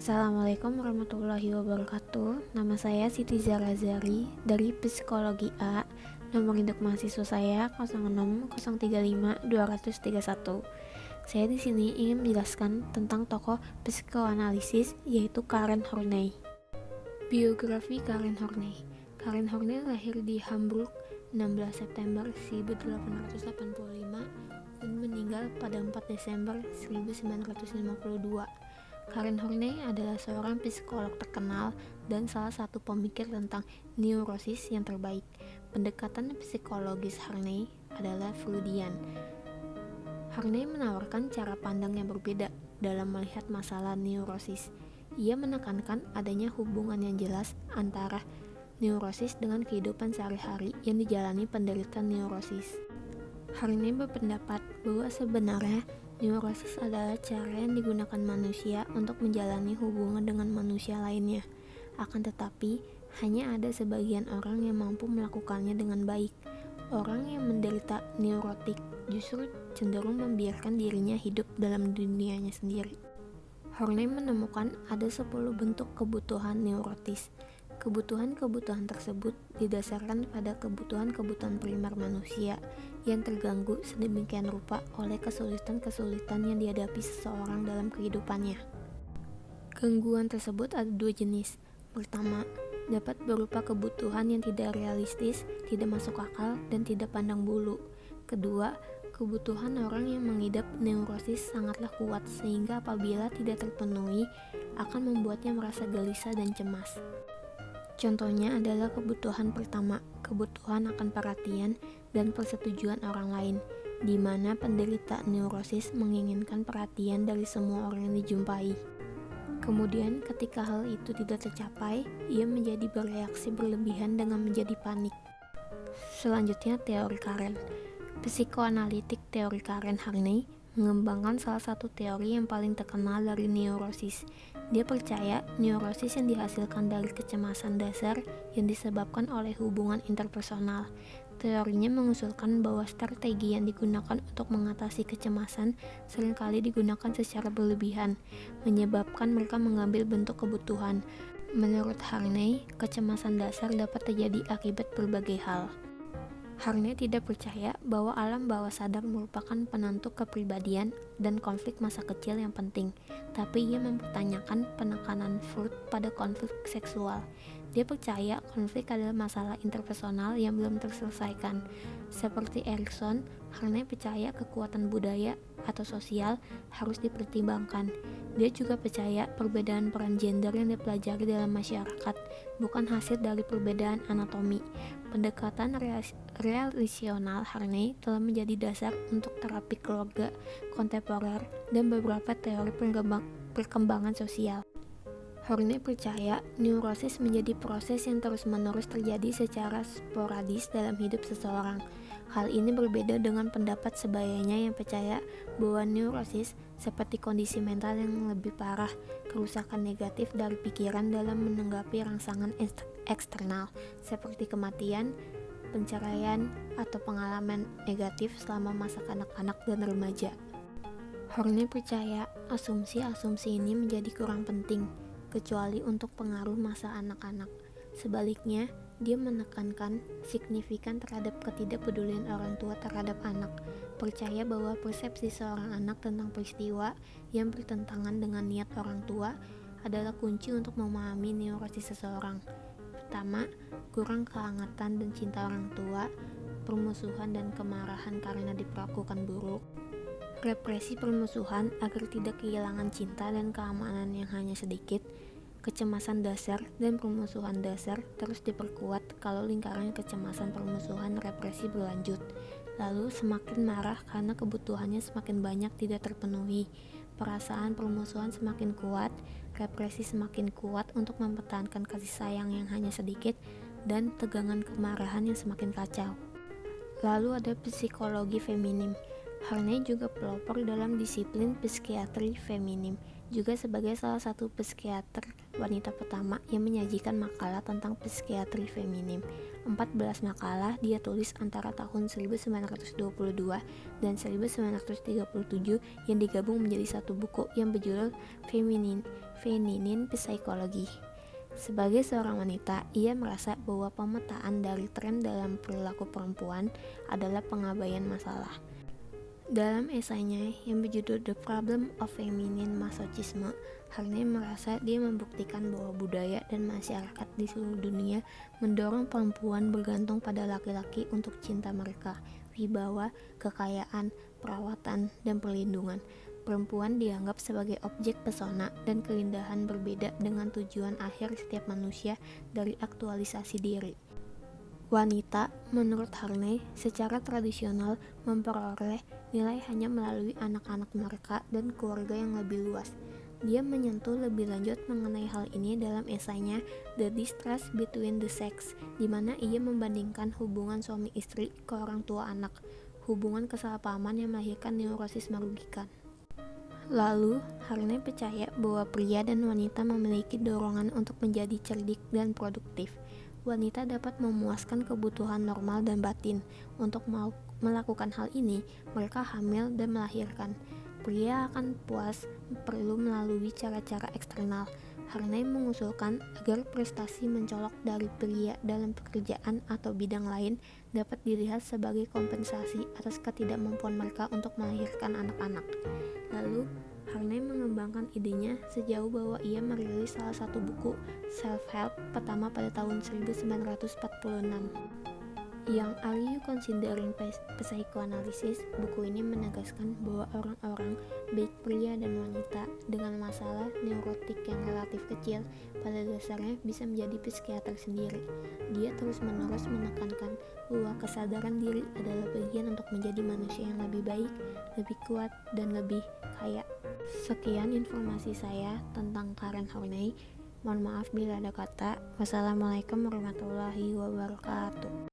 Assalamualaikum warahmatullahi wabarakatuh. Nama saya Siti Zara Zari dari Psikologi A. Nomor induk mahasiswa saya 06035 231. Saya di sini ingin menjelaskan tentang tokoh psikoanalisis yaitu Karen Horney. Biografi Karen Horney. Karen Horney lahir di Hamburg 16 September 1885 dan meninggal pada 4 Desember 1952. Karen Horney adalah seorang psikolog terkenal dan salah satu pemikir tentang neurosis yang terbaik. Pendekatan psikologis Horney adalah Freudian. Horney menawarkan cara pandang yang berbeda dalam melihat masalah neurosis. Ia menekankan adanya hubungan yang jelas antara neurosis dengan kehidupan sehari-hari yang dijalani penderita neurosis. Horney berpendapat bahwa sebenarnya neurosis adalah cara yang digunakan manusia untuk menjalani hubungan dengan manusia lainnya. Akan tetapi, hanya ada sebagian orang yang mampu melakukannya dengan baik. Orang yang menderita neurotik justru cenderung membiarkan dirinya hidup dalam dunianya sendiri. Horney menemukan ada 10 bentuk kebutuhan neurotis. Kebutuhan-kebutuhan tersebut didasarkan pada kebutuhan-kebutuhan primer manusia yang terganggu sedemikian rupa oleh kesulitan-kesulitan yang dihadapi seseorang dalam kehidupannya. Gangguan tersebut ada 2 jenis. Pertama, dapat berupa kebutuhan yang tidak realistis, tidak masuk akal, dan tidak pandang bulu. Kedua, kebutuhan orang yang mengidap neurosis sangatlah kuat sehingga apabila tidak terpenuhi akan membuatnya merasa gelisah dan cemas. Contohnya adalah kebutuhan pertama, kebutuhan akan perhatian dan persetujuan orang lain, di mana penderita neurosis menginginkan perhatian dari semua orang yang dijumpai. Kemudian ketika hal itu tidak tercapai, ia menjadi bereaksi berlebihan dengan menjadi panik. Selanjutnya teori Karen. Psikoanalitik teori Karen Horney mengembangkan salah satu teori yang paling terkenal dari neurosis. Dia percaya neurosis yang dihasilkan dari kecemasan dasar yang disebabkan oleh hubungan interpersonal. Teorinya mengusulkan bahwa strategi yang digunakan untuk mengatasi kecemasan seringkali digunakan secara berlebihan, menyebabkan mereka mengambil bentuk kebutuhan. Menurut Horney, kecemasan dasar dapat terjadi akibat berbagai hal. Horney tidak percaya bahwa alam bawah sadar merupakan penentu kepribadian dan konflik masa kecil yang penting, tapi ia mempertanyakan penekanan Freud pada konflik seksual. Dia percaya konflik adalah masalah interpersonal yang belum terselesaikan. Seperti Erikson, Horney percaya kekuatan budaya atau sosial harus dipertimbangkan. Dia juga percaya perbedaan peran gender yang dipelajari dalam masyarakat bukan hasil dari perbedaan anatomi. Pendekatan relasional Horney telah menjadi dasar untuk terapi keluarga kontemporer dan beberapa teori perkembangan sosial. Horney percaya neurosis menjadi proses yang terus-menerus terjadi secara sporadis dalam hidup seseorang. Hal ini berbeda dengan pendapat sebayanya yang percaya bahwa neurosis seperti kondisi mental yang lebih parah, kerusakan negatif dari pikiran dalam menanggapi rangsangan eksternal seperti kematian, penceraian, atau pengalaman negatif selama masa kanak-kanak dan remaja. Horney percaya asumsi-asumsi ini menjadi kurang penting, kecuali untuk pengaruh masa anak-anak. Sebaliknya, dia menekankan signifikan terhadap ketidakpedulian orang tua terhadap anak, percaya bahwa persepsi seorang anak tentang peristiwa yang bertentangan dengan niat orang tua adalah kunci untuk memahami neurosis seseorang. Pertama, kurang kehangatan dan cinta orang tua, permusuhan dan kemarahan karena diperlakukan buruk, represi permusuhan agar tidak kehilangan cinta dan keamanan yang hanya sedikit, kecemasan dasar dan permusuhan dasar terus diperkuat kalau lingkaran kecemasan permusuhan represi berlanjut, lalu semakin marah karena kebutuhannya semakin banyak tidak terpenuhi, perasaan permusuhan semakin kuat, represi semakin kuat untuk mempertahankan kasih sayang yang hanya sedikit, dan tegangan kemarahan yang semakin kacau. Lalu ada psikologi feminim. Horney juga pelopor dalam disiplin psikiatri feminim. juga sebagai salah satu psikiater wanita pertama yang menyajikan makalah tentang psikiatri feminim. 14 makalah dia tulis antara tahun 1922 dan 1937 yang digabung menjadi satu buku yang berjudul Feminine Psychology. Sebagai seorang wanita, ia merasa bahwa pemetaan dari tren dalam perilaku perempuan adalah pengabaian masalah. Dalam esainya yang berjudul The Problem of Feminine Masochism, Harney merasa dia membuktikan bahwa budaya dan masyarakat di seluruh dunia mendorong perempuan bergantung pada laki-laki untuk cinta mereka, wibawa, kekayaan, perawatan, dan perlindungan. Perempuan dianggap sebagai objek pesona dan keindahan berbeda dengan tujuan akhir setiap manusia dari aktualisasi diri. Wanita, menurut Harney, secara tradisional memperoleh nilai hanya melalui anak-anak mereka dan keluarga yang lebih luas. Dia menyentuh lebih lanjut mengenai hal ini dalam esainya The Distrust Between the Sex, di mana ia membandingkan hubungan suami istri ke orang tua anak, hubungan kesalahpahaman yang melahirkan neurosis merugikan. Lalu, Harney percaya bahwa pria dan wanita memiliki dorongan untuk menjadi cerdik dan produktif. Wanita dapat memuaskan kebutuhan normal dan batin. Untuk melakukan hal ini, mereka hamil dan melahirkan. Pria akan puas perlu melalui cara-cara eksternal. Harney mengusulkan agar prestasi mencolok dari pria dalam pekerjaan atau bidang lain dapat dilihat sebagai kompensasi atas ketidakmampuan mereka untuk melahirkan anak-anak. Lalu, Harney mengembangkan idenya sejauh bahwa ia merilis salah satu buku self-help pertama pada tahun 1946. Yang Are You Considering Psychoanalysis? Buku ini menegaskan bahwa orang-orang, baik pria dan wanita, dengan masalah neurotik yang relatif kecil, pada dasarnya bisa menjadi psikiater sendiri. Dia terus-menerus menekankan bahwa kesadaran diri adalah bagian untuk menjadi manusia yang lebih baik, lebih kuat, dan lebih kaya. Sekian informasi saya tentang Karen Horney. Mohon maaf bila ada kata. Wassalamualaikum warahmatullahi wabarakatuh.